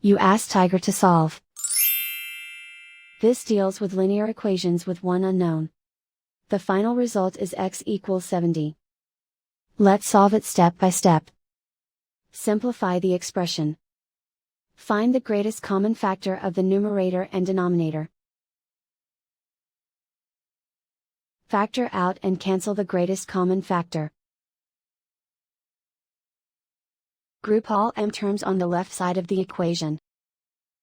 You ask Tiger to solve. This deals with linear equations with one unknown. The final result is x equals 70. Let's solve it step by step. Simplify the expression. Find the greatest common factor of the numerator and denominator. Factor out and cancel the greatest common factor. Group all m terms on the left side of the equation.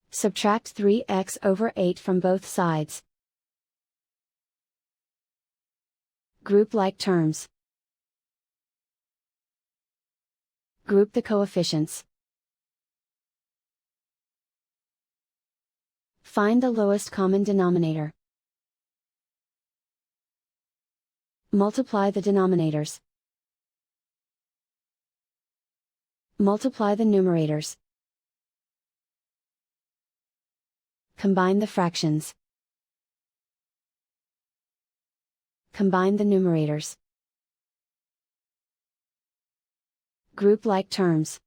Subtract 3x over 8 from both sides. Group like terms. Group the coefficients. Find the lowest common denominator. Multiply the denominators. Multiply the numerators. Combine the fractions. Combine the numerators. Group like terms.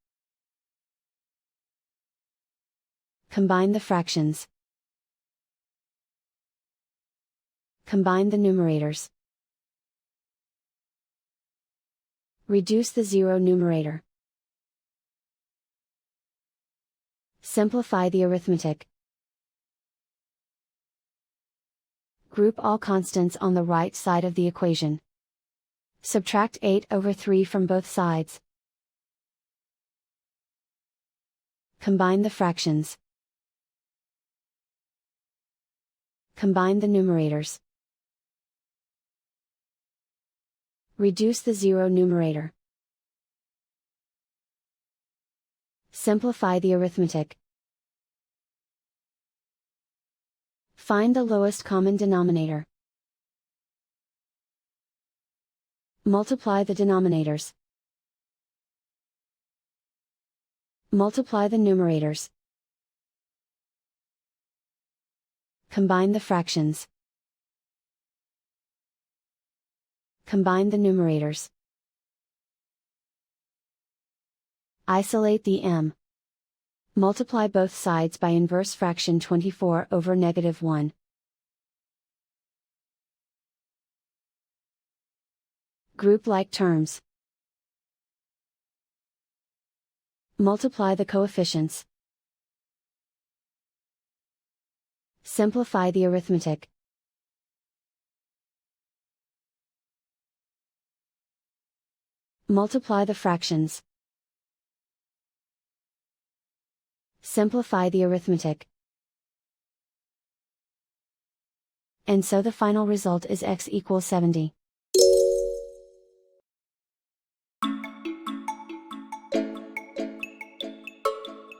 Combine the fractions. Combine the numerators. Reduce the zero numerator. Simplify the arithmetic. Group all constants on the right side of the equation. Subtract 8 over 3 from both sides. Combine the fractions. Combine the numerators. Reduce the zero numerator. Simplify the arithmetic. Find the lowest common denominator. Multiply the denominators. Multiply the numerators. Combine the fractions. Combine the numerators. Isolate the m. Multiply both sides by inverse fraction 24 over -1. Group like terms. Multiply the coefficients. Simplify the arithmetic. Multiply the fractions. Simplify the arithmetic. And so the final result is x equals 70.